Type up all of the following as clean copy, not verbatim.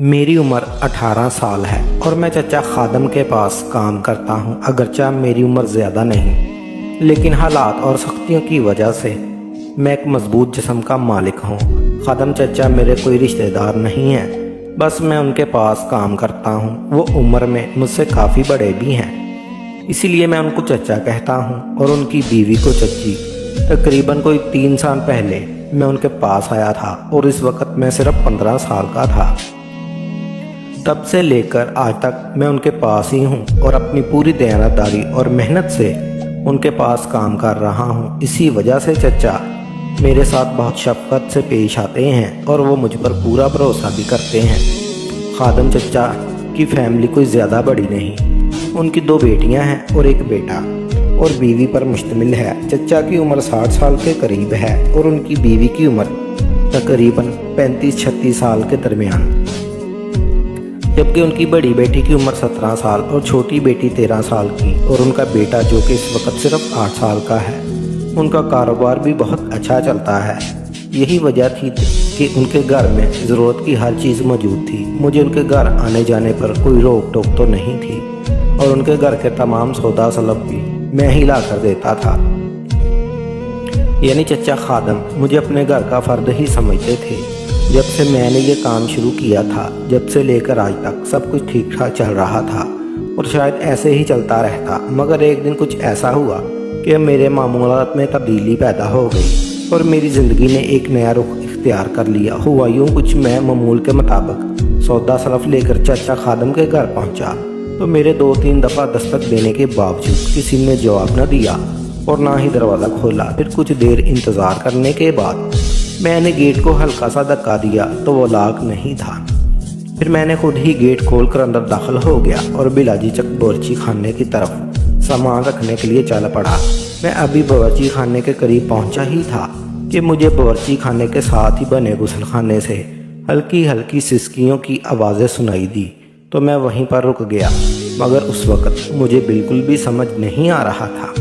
मेरी उम्र 18 साल है और मैं चचा खादम के पास काम करता हूं। अगरचे मेरी उम्र ज़्यादा नहीं, लेकिन हालात और सख्तियों की वजह से मैं एक मजबूत जिस्म का मालिक हूं। खादम चचा मेरे कोई रिश्तेदार नहीं हैं, बस मैं उनके पास काम करता हूं। वो उम्र में मुझसे काफ़ी बड़े भी हैं, इसीलिए मैं उनको चचा कहता हूं और उनकी बीवी को चच्ची। तकरीबन कोई 3 साल पहले मैं उनके पास आया था और इस वक्त मैं सिर्फ 15 साल का था। तब से लेकर आज तक मैं उनके पास ही हूँ और अपनी पूरी दयानतदारी और मेहनत से उनके पास काम कर रहा हूँ। इसी वजह से चचा मेरे साथ बहुत शफकत से पेश आते हैं और वो मुझ पर पूरा भरोसा भी करते हैं। खादम चचा की फैमिली कोई ज़्यादा बड़ी नहीं, उनकी 2 बेटियां हैं और एक बेटा और बीवी पर मुश्तमिल है। चचा की उम्र 60 साल के करीब है और उनकी बीवी की उम्र तकरीबन 35-36 साल के दरमियान, जबकि उनकी बड़ी बेटी की उम्र 17 साल और छोटी बेटी 13 साल की और उनका बेटा जो कि इस वक्त सिर्फ 8 साल का है। उनका कारोबार भी बहुत अच्छा चलता है। यही वजह थी कि उनके घर में ज़रूरत की हर चीज़ मौजूद थी। मुझे उनके घर आने जाने पर कोई रोक टोक तो नहीं थी और उनके घर के तमाम सौदा सलब भी मैं ही ला कर देता था। यानी चचा खादम मुझे अपने घर का फ़र्द ही समझते थे। जब से मैंने ये काम शुरू किया था, जब से लेकर आज तक सब कुछ ठीक ठाक चल रहा था और शायद ऐसे ही चलता रहता। मगर एक दिन कुछ ऐसा हुआ कि मेरे मामूलात में तब्दीली पैदा हो गई और मेरी ज़िंदगी ने एक नया रुख इख्तियार कर लिया। हुआ यूँ कुछ, मैं मामूल के मुताबिक सौदा सलफ लेकर चचा खादम के घर पहुँचा तो मेरे 2-3 दफ़ा दस्तक देने के बावजूद किसी ने जवाब न दिया और ना ही दरवाज़ा खोला। फिर कुछ देर इंतज़ार करने के बाद मैंने गेट को हल्का सा धक्का दिया तो वो लॉक नहीं था। फिर मैंने खुद ही गेट खोलकर अंदर दाखिल हो गया और बिलाजीचक बावर्ची खाने की तरफ सामान रखने के लिए चल पड़ा। मैं अभी बावर्ची खाने के करीब पहुंचा ही था कि मुझे बावर्ची खाने के साथ ही बने गुसल खाने से हल्की हल्की सिसकियों की आवाज़ें सुनाई दी तो मैं वहीं पर रुक गया। मगर उस वक़्त मुझे बिल्कुल भी समझ नहीं आ रहा था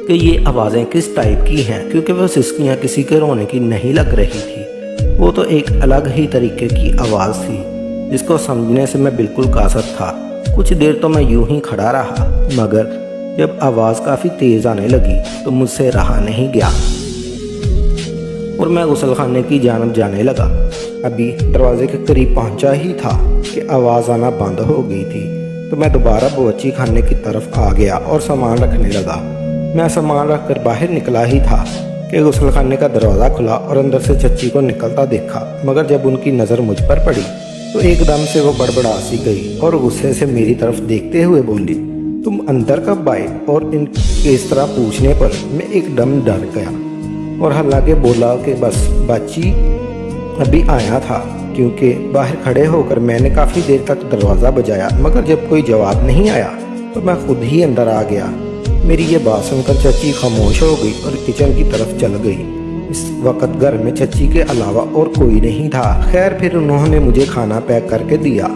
कि ये आवाज़ें किस टाइप की हैं, क्योंकि वो सिसकियाँ किसी के रोने की नहीं लग रही थी। वो तो एक अलग ही तरीके की आवाज़ थी जिसको समझने से मैं बिल्कुल कासर था। कुछ देर तो मैं यूं ही खड़ा रहा, मगर जब आवाज़ काफ़ी तेज़ आने लगी तो मुझसे रहा नहीं गया और मैं गुसल खाने की जानब जाने लगा। अभी दरवाजे के करीब पहुंचा ही था कि आवाज़ आना बंद हो गई थी तो मैं दोबारा बावर्ची खाने की तरफ आ गया और सामान रखने लगा। मैं सामान रख कर बाहर निकला ही था कि गुसल खाने का दरवाज़ा खुला और अंदर से चच्ची को निकलता देखा। मगर जब उनकी नज़र मुझ पर पड़ी तो एकदम से वो बड़बड़ा सी गई और गुस्से से मेरी तरफ देखते हुए बोली, तुम अंदर कब आए? और इस तरह पूछने पर मैं एकदम डर गया और हालांकि बोला कि बस बच्ची अभी आया था, क्योंकि बाहर खड़े होकर मैंने काफ़ी देर तक दरवाज़ा बजाया मगर जब कोई जवाब नहीं आया तो मैं खुद ही अंदर आ गया। मेरी ये बात सुनकर चच्ची खामोश हो गई और किचन की तरफ चल गई। इस वक्त घर में चच्ची के अलावा और कोई नहीं था। खैर फिर उन्होंने मुझे खाना पैक करके दिया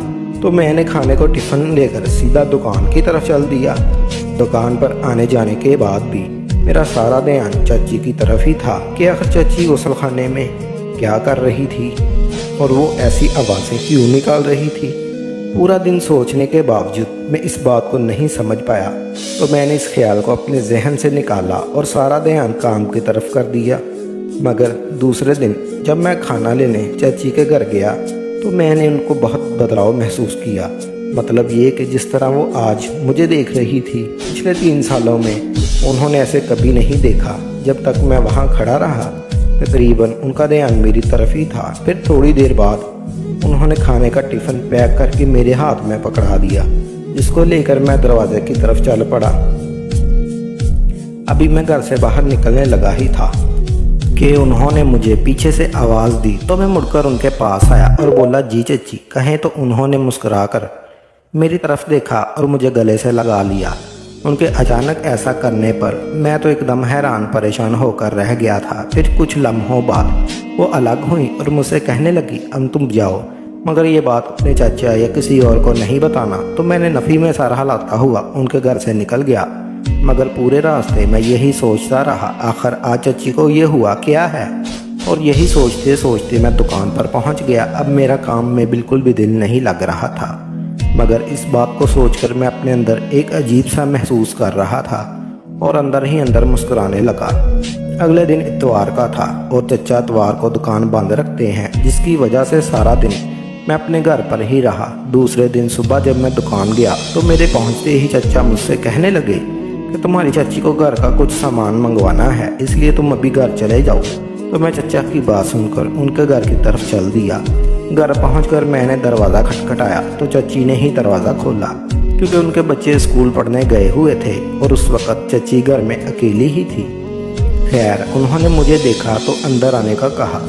तो मैंने खाने को टिफ़िन लेकर सीधा दुकान की तरफ चल दिया। दुकान पर आने जाने के बाद भी मेरा सारा ध्यान चच्ची की तरफ ही था कि आखिर चच्ची गुसल खाने में क्या कर रही थी और वो ऐसी आवाज़ें क्यों निकाल रही थी। पूरा दिन सोचने के बावजूद मैं इस बात को नहीं समझ पाया तो मैंने इस ख्याल को अपने जहन से निकाला और सारा ध्यान काम की तरफ कर दिया। मगर दूसरे दिन जब मैं खाना लेने चाची के घर गया तो मैंने उनको बहुत बदलाव महसूस किया। मतलब ये कि जिस तरह वो आज मुझे देख रही थी पिछले 3 सालों में उन्होंने ऐसे कभी नहीं देखा। जब तक मैं वहाँ खड़ा रहा तकरीबन उनका ध्यान मेरी तरफ ही था। फिर थोड़ी देर बाद उन्होंने खाने का टिफ़िन पैक करके मेरे हाथ में पकड़ा दिया, जिसको लेकर मैं दरवाजे की तरफ चल पड़ा। अभी मैं घर से बाहर निकलने लगा ही था कि उन्होंने मुझे पीछे से आवाज़ दी तो मैं मुड़कर उनके पास आया और बोला, जी चच्ची कहें। तो उन्होंने मुस्कुराकर मेरी तरफ देखा और मुझे गले से लगा लिया। उनके अचानक ऐसा करने पर मैं तो एकदम हैरान परेशान होकर रह गया था। फिर कुछ लम्हों बाद वो अलग हुई और मुझसे कहने लगी, अब तुम जाओ, मगर ये बात अपने चाचा या किसी और को नहीं बताना। तो मैंने नफ़ी में सर हिलाता हुआ उनके घर से निकल गया। मगर पूरे रास्ते मैं यही सोचता रहा, आखिर आज चच्ची को ये हुआ क्या है। और यही सोचते सोचते मैं दुकान पर पहुंच गया। अब मेरा काम में बिल्कुल भी दिल नहीं लग रहा था, मगर इस बात को सोचकर मैं अपने अंदर एक अजीब सा महसूस कर रहा था और अंदर ही अंदर मुस्कुराने लगा। अगले दिन इतवार का था और चचा इतवार को दुकान बंद रखते हैं, जिसकी वजह से सारा दिन मैं अपने घर पर ही रहा। दूसरे दिन सुबह जब मैं दुकान गया तो मेरे पहुंचते ही चचा मुझसे कहने लगे कि तुम्हारी चाची को घर का कुछ सामान मंगवाना है, इसलिए तुम अभी घर चले जाओ। तो मैं चचा की बात सुनकर उनके घर की तरफ चल दिया। घर पहुंचकर मैंने दरवाज़ा खटखटाया तो चची ने ही दरवाज़ा खोला, क्योंकि उनके बच्चे स्कूल पढ़ने गए हुए थे और उस वक़्त चची घर में अकेली ही थी। खैर, उन्होंने मुझे देखा तो अंदर आने का कहा,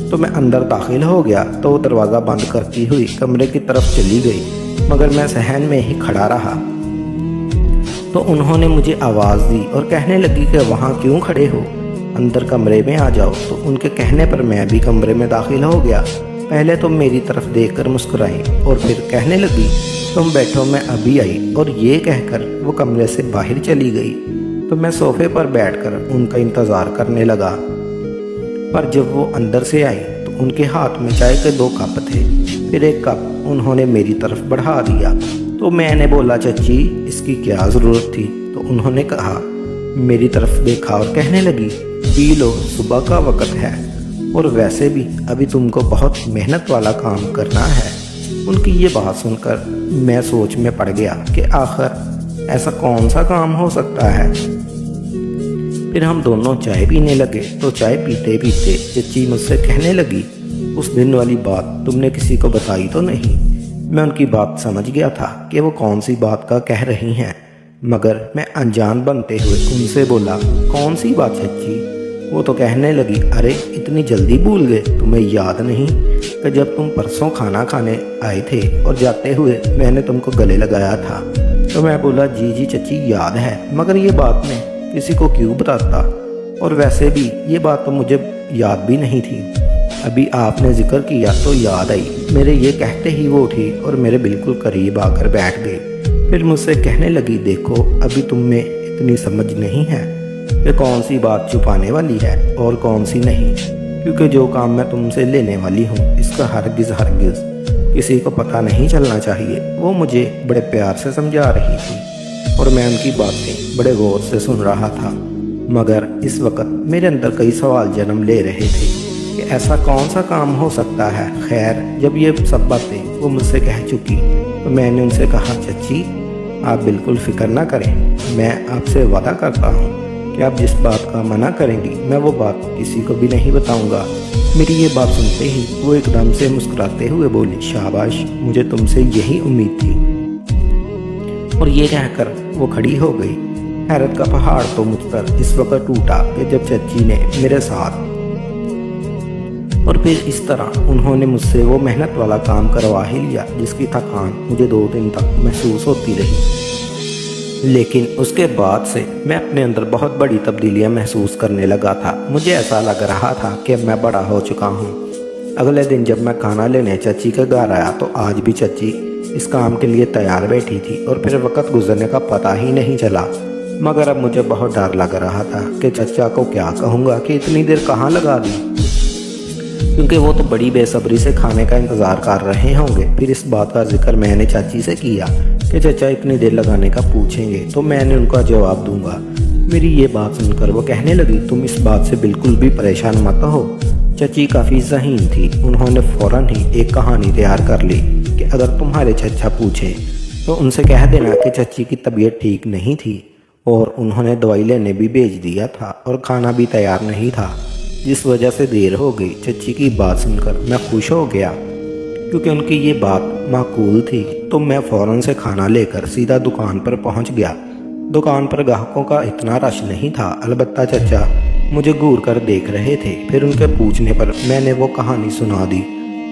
तो मैं अंदर दाखिल हो गया तो वो दरवाज़ा बंद करती हुई कमरे की तरफ चली गई, मगर मैं सहन में ही खड़ा रहा। तो उन्होंने मुझे आवाज़ दी और कहने लगी कि वहाँ क्यों खड़े हो, अंदर कमरे में आ जाओ। तो उनके कहने पर मैं भी कमरे में दाखिल हो गया। पहले तो मेरी तरफ देखकर मुस्कुराई और फिर कहने लगी, तुम बैठो, मैं अभी आई। और ये कहकर वो कमरे से बाहर चली गई। तो मैं सोफे पर बैठकर उनका इंतज़ार करने लगा, पर जब वो अंदर से आई तो उनके हाथ में चाय के 2 कप थे। फिर एक कप उन्होंने मेरी तरफ बढ़ा दिया। तो मैंने बोला, चाची इसकी क्या ज़रूरत थी? तो उन्होंने कहा, मेरी तरफ देखा और कहने लगी, पी लो, सुबह का वक़्त है और वैसे भी अभी तुमको बहुत मेहनत वाला काम करना है। उनकी ये बात सुनकर मैं सोच में पड़ गया कि आखिर ऐसा कौन सा काम हो सकता है। फिर हम दोनों चाय पीने लगे। तो चाय पीते पीते चची मुझसे कहने लगी, उस दिन वाली बात तुमने किसी को बताई तो नहीं? मैं उनकी बात समझ गया था कि वो कौन सी बात का कह रही हैं, मगर मैं अनजान बनते हुए उनसे बोला, कौन सी बात चची? वो तो कहने लगी, अरे इतनी जल्दी भूल गए, तुम्हें याद नहीं कि जब तुम परसों खाना खाने आए थे और जाते हुए मैंने तुमको गले लगाया था? तो मैं बोला, जी जी चची याद है, मगर ये बात मैं किसी को क्यों बताता, और वैसे भी ये बात तो मुझे याद भी नहीं थी। अभी आपने जिक्र किया तो याद आई। मेरे ये कहते ही वो उठी और मेरे बिल्कुल करीब आकर बैठ गई। फिर मुझसे कहने लगी, देखो अभी तुम में इतनी समझ नहीं है कि कौन सी बात छुपाने वाली है और कौन सी नहीं, क्योंकि जो काम मैं तुमसे लेने वाली हूँ इसका हरगिज़ किसी को पता नहीं चलना चाहिए। वो मुझे बड़े प्यार से समझा रही थी और मैं उनकी बातें बड़े गौर से सुन रहा था, मगर इस वक्त मेरे अंदर कई सवाल जन्म ले रहे थे कि ऐसा कौन सा काम हो सकता है। खैर, जब ये सब बातें वो मुझसे कह चुकी तो मैंने उनसे कहा, चची आप बिल्कुल फ़िक्र ना करें, मैं आपसे वादा करता हूँ कि आप जिस बात का मना करेंगी मैं वो बात किसी को भी नहीं बताऊँगा। मेरी ये बात सुनते ही वो एकदम से मुस्कुराते हुए बोली, शाबाश, मुझे तुमसे यही उम्मीद थी। और ये कहकर वो खड़ी हो गई। हैरत का पहाड़ तो मुझ पर इस वक्त टूटा कि जब चची ने मेरे साथ और फिर इस तरह उन्होंने मुझसे वो मेहनत वाला काम करवा ही लिया जिसकी थकान मुझे 2 दिन तक महसूस होती रही। लेकिन उसके बाद से मैं अपने अंदर बहुत बड़ी तब्दीलियां महसूस करने लगा था। मुझे ऐसा लग रहा था कि मैं बड़ा हो चुका हूँ। अगले दिन जब मैं खाना लेने चची के घर आया तो आज भी चची इस काम के लिए तैयार बैठी थी और फिर वक़्त गुजरने का पता ही नहीं चला। मगर अब मुझे बहुत डर लग रहा था कि चचा को क्या कहूँगा कि इतनी देर कहाँ लगा दी, क्योंकि वो तो बड़ी बेसब्री से खाने का इंतज़ार कर रहे होंगे। फिर इस बात का जिक्र मैंने चाची से किया कि चचा इतनी देर लगाने का पूछेंगे तो मैंने उनका जवाब दूंगा। मेरी ये बात सुनकर वो कहने लगी, तुम इस बात से बिल्कुल भी परेशान मत हो। चची काफ़ी ज़हीन थी। उन्होंने फ़ौरन ही एक कहानी तैयार कर ली कि अगर तुम्हारे चचा पूछे तो उनसे कह देना कि चची की तबीयत ठीक नहीं थी और उन्होंने दवाई लेने भी भेज दिया था और खाना भी तैयार नहीं था, जिस वजह से देर हो गई। चची की बात सुनकर मैं खुश हो गया क्योंकि उनकी ये बात माकूल थी। तो मैं फ़ौरन से खाना लेकर सीधा दुकान पर पहुंच गया। दुकान पर ग्राहकों का इतना रश नहीं था, अलबत्ता चचा मुझे घूर कर देख रहे थे। फिर उनके पूछने पर मैंने वो कहानी सुना दी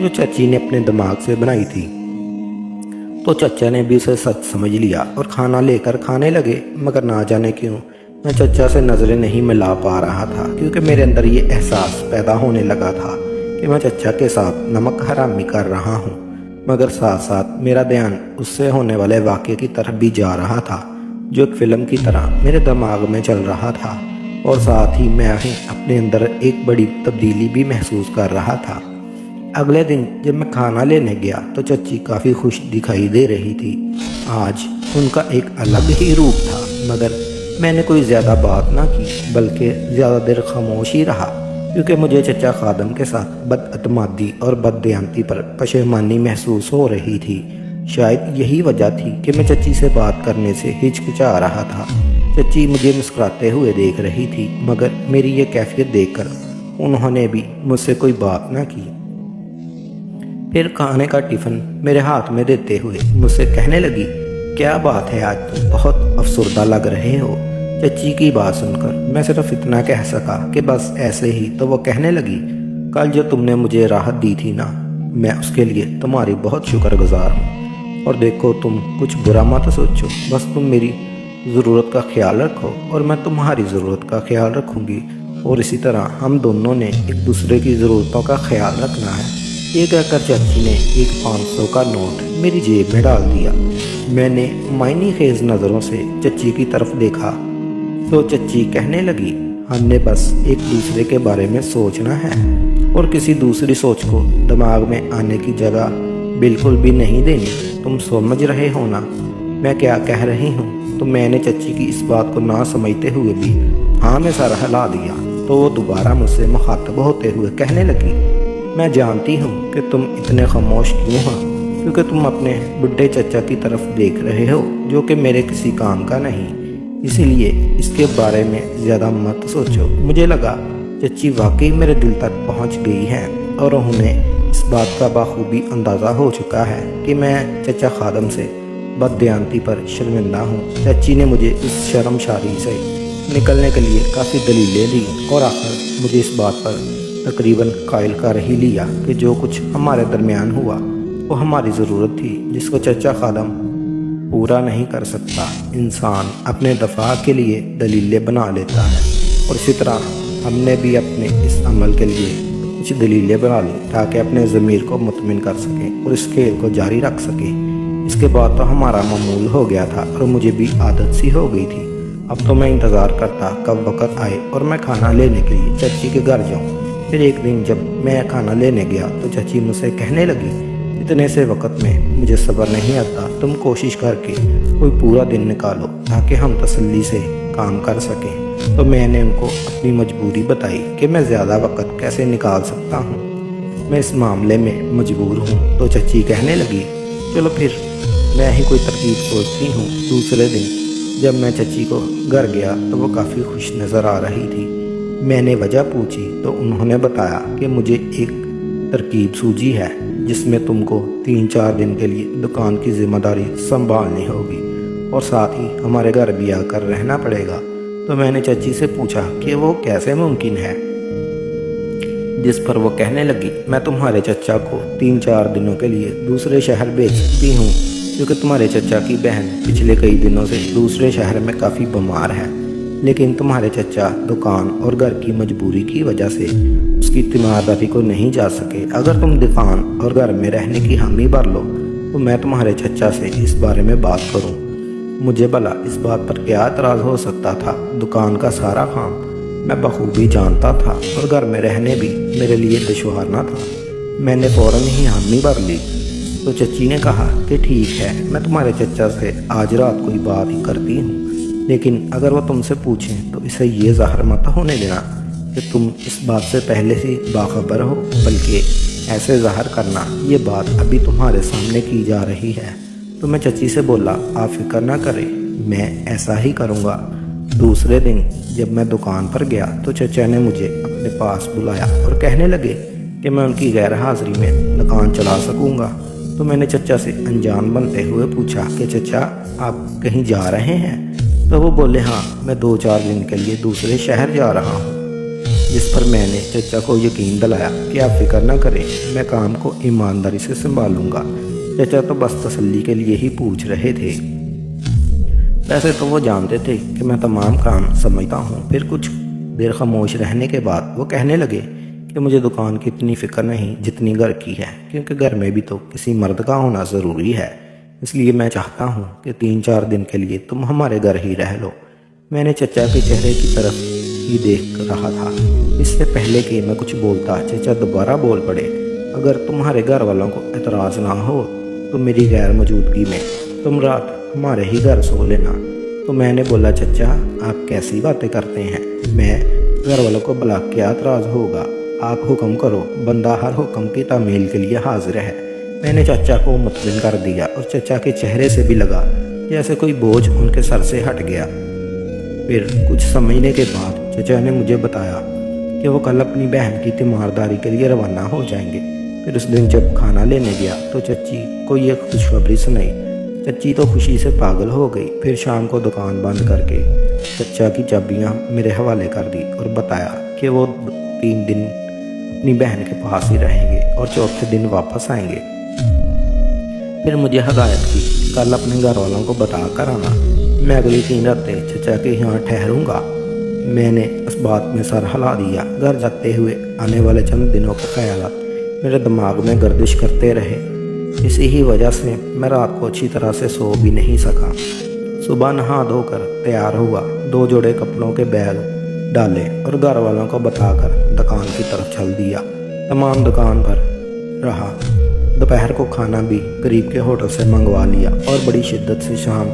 जो चची ने अपने दिमाग से बनाई थी। तो चचा ने भी उसे सच समझ लिया और खाना लेकर खाने लगे। मगर ना जाने क्यों मैं चचा से नज़रें नहीं मिला पा रहा था, क्योंकि मेरे अंदर ये एहसास पैदा होने लगा था कि मैं चचा के साथ नमक हरामी कर रहा हूँ। मगर साथ साथ मेरा ध्यान उससे होने वाले वाक़े की तरफ भी जा रहा था जो एक फ़िल्म की तरह मेरे दिमाग में चल रहा था। اور ساتھ ہی میں اپنے اندر ایک بڑی تبدیلی بھی محسوس کر رہا تھا۔ اگلے دن جب میں کھانا لینے گیا تو چچی کافی خوش دکھائی دے رہی تھی۔ آج ان کا ایک الگ ہی روپ تھا، مگر میں نے کوئی زیادہ بات نہ کی بلکہ زیادہ دیر خاموش ہی رہا، کیونکہ مجھے چچا خادم کے ساتھ بد اعتمادی اور بد دیانتی پر پشیمانی محسوس ہو رہی تھی۔ شاید یہی وجہ تھی کہ میں چچی سے بات کرنے سے ہچکچا رہا تھا۔ چچی مجھے مسکراتے ہوئے دیکھ رہی تھی، مگر میری یہ کیفیت دیکھ کر انہوں نے بھی مجھ سے کوئی بات نہ کی۔ پھر کھانے کا ٹفن میرے ہاتھ میں دیتے ہوئے مجھ سے کہنے لگی، کیا بات ہے، آج تم بہت افسردہ لگ رہے ہو۔ چچی کی بات سن کر میں صرف اتنا کہہ سکا کہ بس ایسے ہی۔ تو وہ کہنے لگی، کل جو تم نے مجھے راحت دی تھی نا، میں اس کے لیے تمہاری بہت شکر گزار ہوں۔ اور دیکھو، تم کچھ برا مت سوچو، بس تم میری ضرورت کا خیال رکھو اور میں تمہاری ضرورت کا خیال رکھوں گی، اور اسی طرح ہم دونوں نے ایک دوسرے کی ضرورتوں کا خیال رکھنا ہے۔ یہ کہہ کر چچی نے ایک 500 کا نوٹ میری جیب میں ڈال دیا۔ میں نے معنی خیز نظروں سے چچی کی طرف دیکھا تو چچی کہنے لگی، ہم نے بس ایک دوسرے کے بارے میں سوچنا ہے اور کسی دوسری سوچ کو دماغ میں آنے کی جگہ بالکل بھی نہیں دینی۔ تم سمجھ رہے ہو نا میں کیا کہہ رہی ہوں؟ تو میں نے چچی کی اس بات کو نہ سمجھتے ہوئے بھی ہاں میں سر ہلا دیا۔ تو وہ دوبارہ مجھ سے مخاطب ہوتے ہوئے کہنے لگی، میں جانتی ہوں کہ تم اتنے خاموش کیوں ہو، کیونکہ تم اپنے بڈھے چچا کی طرف دیکھ رہے ہو جو کہ میرے کسی کام کا نہیں، اسی لیے اس کے بارے میں زیادہ مت سوچو۔ مجھے لگا چچی واقعی میرے دل تک پہنچ گئی ہیں اور انہیں اس بات کا بخوبی اندازہ ہو چکا ہے کہ میں چچا خادم سے بد دیانتی پر شرمندہ ہوں۔ چچی نے مجھے اس شرمساری سے نکلنے کے لیے کافی دلیلیں دی اور آخر مجھے اس بات پر تقریباً قائل کر ہی لیا کہ جو کچھ ہمارے درمیان ہوا وہ ہماری ضرورت تھی، جس کو چچا خادم پورا نہیں کر سکتا۔ انسان اپنے دفاع کے لیے دلیلیں بنا لیتا ہے، اور اسی طرح ہم نے بھی اپنے اس عمل کے لیے کچھ دلیلیں بنا لی تاکہ اپنے ضمیر کو مطمئن کر سکیں اور اس کھیل کو جاری رکھ سکیں۔ اس کے بعد تو ہمارا معمول ہو گیا تھا اور مجھے بھی عادت سی ہو گئی تھی۔ اب تو میں انتظار کرتا کب وقت آئے اور میں کھانا لینے کے لیے چچی کے گھر جاؤں۔ پھر ایک دن جب میں کھانا لینے گیا تو چچی مجھ سے کہنے لگی، اتنے سے وقت میں مجھے صبر نہیں آتا، تم کوشش کر کے کوئی پورا دن نکالو تاکہ ہم تسلی سے کام کر سکیں۔ تو میں نے ان کو اپنی مجبوری بتائی کہ میں زیادہ وقت کیسے نکال سکتا ہوں، میں اس معاملے میں مجبور ہوں۔ تو چچی کہنے لگی، چلو پھر میں ہی کوئی ترکیب سوچتی ہوں۔ دوسرے دن جب میں چچی کو گھر گیا تو وہ کافی خوش نظر آ رہی تھی۔ میں نے وجہ پوچھی تو انہوں نے بتایا کہ مجھے ایک ترکیب سوجی ہے جس میں تم کو 3-4 دن کے لیے دکان کی ذمہ داری سنبھالنی ہوگی اور ساتھ ہی ہمارے گھر بھی آ کر رہنا پڑے گا۔ تو میں نے چچی سے پوچھا کہ وہ کیسے ممکن ہے، جس پر وہ کہنے لگی، میں تمہارے چچا کو 3-4 دنوں کے لیے دوسرے شہر بھیجتی ہوں، کیونکہ تمہارے چچا کی بہن پچھلے کئی دنوں سے دوسرے شہر میں کافی بیمار ہے، لیکن تمہارے چچا دکان اور گھر کی مجبوری کی وجہ سے اس کی تیمارداری کو نہیں جا سکے۔ اگر تم دکان اور گھر میں رہنے کی حامی بھر لو تو میں تمہارے چچا سے اس بارے میں بات کروں۔ مجھے بھلا اس بات پر کیا اعتراض ہو سکتا تھا؟ دکان کا سارا کام میں بخوبی جانتا تھا اور گھر میں رہنے بھی میرے لیے دشوار نہ تھا۔ میں نے فوراً ہی حامی بھر لی۔ تو چچی نے کہا کہ ٹھیک ہے، میں تمہارے چچا سے آج رات کوئی بات ہی کرتی ہوں، لیکن اگر وہ تم سے پوچھیں تو اسے یہ ظاہر مت ہونے دینا کہ تم اس بات سے پہلے سے باخبر ہو، بلکہ ایسے ظاہر کرنا یہ بات ابھی تمہارے سامنے کی جا رہی ہے۔ تو میں چچی سے بولا، آپ فکر نہ کریں، میں ایسا ہی کروں گا۔ دوسرے دن جب میں دکان پر گیا تو چچا نے مجھے اپنے پاس بلایا اور کہنے لگے کہ میں ان کی غیر حاضری میں دکان چلا سکوں گا۔ تو میں نے چچا سے انجان بنتے ہوئے پوچھا کہ چچا آپ کہیں جا رہے ہیں؟ تو وہ بولے، ہاں میں 2-4 دن کے لیے دوسرے شہر جا رہا ہوں، جس پر میں نے چچا کو یقین دلایا کہ آپ فکر نہ کریں، میں کام کو ایمانداری سے سنبھالوں گا۔ چچا تو بس تسلی کے لیے ہی پوچھ رہے تھے، ویسے تو وہ جانتے تھے کہ میں تمام کام سمجھتا ہوں۔ پھر کچھ دیر خاموش رہنے کے بعد وہ کہنے لگے کہ مجھے دکان کی اتنی فکر نہیں جتنی گھر کی ہے، کیونکہ گھر میں بھی تو کسی مرد کا ہونا ضروری ہے، اس لیے میں چاہتا ہوں کہ 3-4 دن کے لیے تم ہمارے گھر ہی رہ لو۔ میں نے چچا کے چہرے کی طرف ہی دیکھ رہا تھا۔ اس سے پہلے کہ میں کچھ بولتا چچا دوبارہ بول پڑے، اگر تمہارے گھر والوں کو اعتراض نہ ہو تو میری غیر موجودگی میں تم رات ہمارے ہی گھر سو لینا۔ تو میں نے بولا چچا آپ کیسی باتیں کرتے ہیں، میں گھر والوں کو بلا کیا اعتراض ہوگا، آپ حکم کرو، بندہ ہر حکم کی تعمیل کے لیے حاضر ہے۔ میں نے چچا کو مطمئن کر دیا اور چچا کے چہرے سے بھی لگا جیسے کوئی بوجھ ان کے سر سے ہٹ گیا۔ پھر کچھ سمجھنے کے بعد چچا نے مجھے بتایا کہ وہ کل اپنی بہن کی تیمارداری کے لیے روانہ ہو جائیں گے۔ پھر اس دن جب کھانا لینے گیا تو چچی کو یہ خوشخبری سنائی۔ چچی تو خوشی سے پاگل ہو گئی۔ پھر شام کو دکان بند کر کے چچا کی چابیاں میرے حوالے کر دی اور بتایا کہ وہ 3 دن اپنی بہن کے پاس ہی رہیں گے اور چوتھے دن واپس آئیں گے۔ پھر مجھے ہدایت کی کل اپنے گھر والوں کو بتا کر آنا، میں اگلی 3 راتیں چچا کے یہاں ٹھہروں گا۔ میں نے اس بات میں سر ہلا دیا۔ گھر جاتے ہوئے آنے والے چند دنوں کے خیالات میرے دماغ میں گردش کرتے رہے۔ اسی ہی وجہ سے میں رات کو اچھی طرح سے سو بھی نہیں سکا۔ صبح نہا دھو کر تیار ہوا، 2 جوڑے کپڑوں کے بیگ ڈالے اور گھر والوں کو بتا کر دکان کی طرف چل دیا۔ تمام دکان پر رہا۔ دوپہر کو کھانا بھی قریب کے ہوٹل سے منگوا لیا اور بڑی شدت سے شام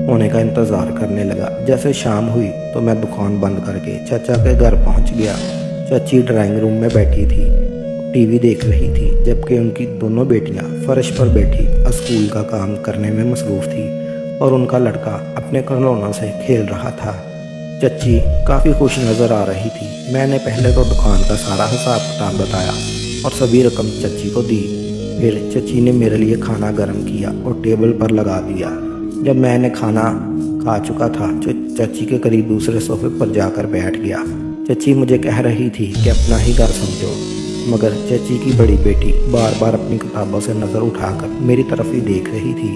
ہونے کا انتظار کرنے لگا۔ جیسے شام ہوئی تو میں دکان بند کر کے چچا کے گھر پہنچ گیا۔ چچی ڈرائنگ روم میں بیٹھی تھی، ٹی وی دیکھ رہی تھی، جبکہ ان کی دونوں بیٹیاں فرش پر بیٹھی اسکول کا کام کرنے میں مصروف تھی اور ان کا لڑکا اپنے کھلونوں سے کھیل رہا تھا۔ چچی کافی خوش نظر آ رہی تھی۔ میں نے پہلے تو دکان کا سارا حساب کتاب بتایا اور سبھی رقم چچی کو دی۔ پھر چچی نے میرے لیے کھانا گرم کیا اور ٹیبل پر لگا دیا۔ جب میں نے کھانا کھا چکا تھا چچی کے قریب دوسرے صوفے پر جا کر بیٹھ گیا۔ چچی مجھے کہہ رہی تھی کہ اپنا ہی گھر سمجھو، مگر چچی کی بڑی بیٹی بار بار اپنی کتابوں سے نظر اٹھا کر میری طرف ہی دیکھ رہی تھی۔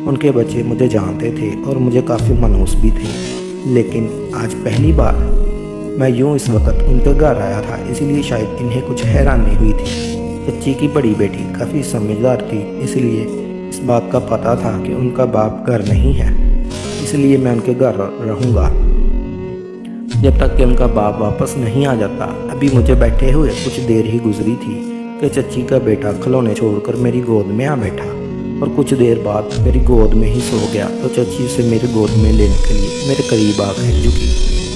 ان کے بچے مجھے جانتے تھے اور مجھے کافی مانوس بھی تھے، لیکن آج پہلی بار میں یوں اس وقت ان کے گھر آیا تھا، اسی لیے شاید انہیں کچھ حیرانی ہوئی تھی۔ چچی کی بڑی بیٹی کافی سمجھدار تھی، اس لیے اس بات کا پتہ تھا کہ ان کا باپ گھر نہیں ہے، اس لیے میں ان کے گھر رہوں گا جب تک کہ ان کا باپ واپس نہیں آ جاتا۔ ابھی مجھے بیٹھے ہوئے کچھ دیر ہی گزری تھی کہ چچی کا بیٹا کھلونے چھوڑ کر میری گود میں آ بیٹھا اور کچھ دیر بعد میری گود میں ہی سو گیا۔ تو چچی سے میری گود میں لینے کے لیے میرے قریب آ کر جھکی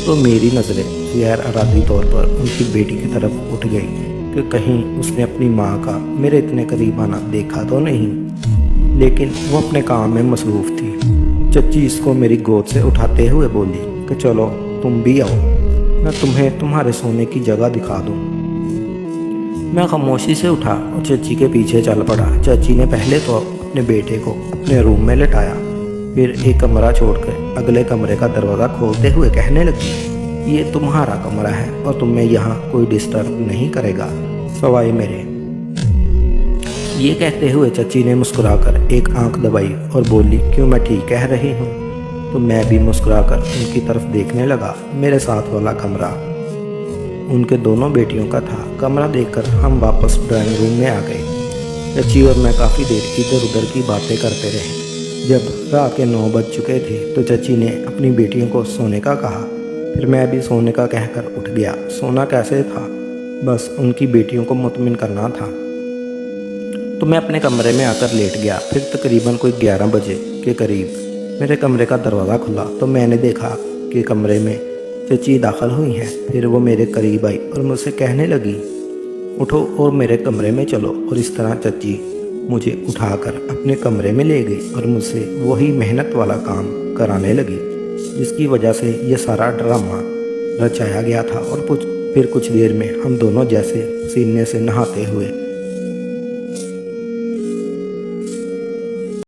تو میری نظریں غیر ارادی طور پر ان کی بیٹی کی طرف اٹھ گئی کہ کہیں اس نے اپنی ماں کا میرے اتنے قریب آنا دیکھا تو نہیں، لیکن وہ اپنے کام میں مصروف تھی۔ چچی اس کو میری گود سے اٹھاتے ہوئے بولی کہ چلو تم بھی آؤ، میں تمہیں تمہارے سونے کی جگہ دکھا دوں۔ میں خاموشی سے اٹھا اور چچی کے پیچھے چل پڑا۔ چچی نے پہلے تو اپنے بیٹے کو اپنے روم میں لٹایا، پھر ایک کمرہ چھوڑ کر اگلے کمرے کا دروازہ کھولتے ہوئے کہنے لگی، یہ تمہارا کمرہ ہے اور تمہیں یہاں کوئی ڈسٹرب نہیں کرے گا سوائے میرے۔ یہ کہتے ہوئے چچی نے مسکرا کر ایک آنکھ دبائی اور بولی، کیوں میں ٹھیک کہہ رہی ہوں؟ تو میں بھی مسکرا کر ان کی طرف دیکھنے لگا۔ میرے ساتھ والا کمرہ ان کے دونوں بیٹیوں کا تھا۔ کمرہ دیکھ کر ہم واپس ڈرائنگ روم میں آ گئے۔ چچی اور میں کافی دیر ادھر ادھر کی باتیں کرتے رہے۔ جب رات کے 9 بج چکے تھے تو چچی نے اپنی بیٹیوں کو سونے کا کہا، پھر میں بھی سونے کا کہہ کر اٹھ گیا۔ سونا کیسے تھا، بس ان کی بیٹیوں کو مطمئن کرنا تھا، تو میں اپنے کمرے میں آ کر لیٹ گیا۔ پھر تقریباً کوئی 11 بجے کے قریب میرے کمرے کا دروازہ کھلا تو میں نے دیکھا کہ کمرے میں چچی داخل ہوئی ہیں۔ پھر وہ میرے قریب آئی اور مجھ سے کہنے لگی، اٹھو اور میرے کمرے میں چلو۔ اور اس طرح چچی مجھے اٹھا کر اپنے کمرے میں لے گئی اور مجھ سے وہی محنت والا کام کرانے لگی جس کی وجہ سے یہ سارا ڈرامہ رچایا گیا تھا۔ اور پھر کچھ دیر میں ہم دونوں جیسے سینے سے نہاتے ہوئے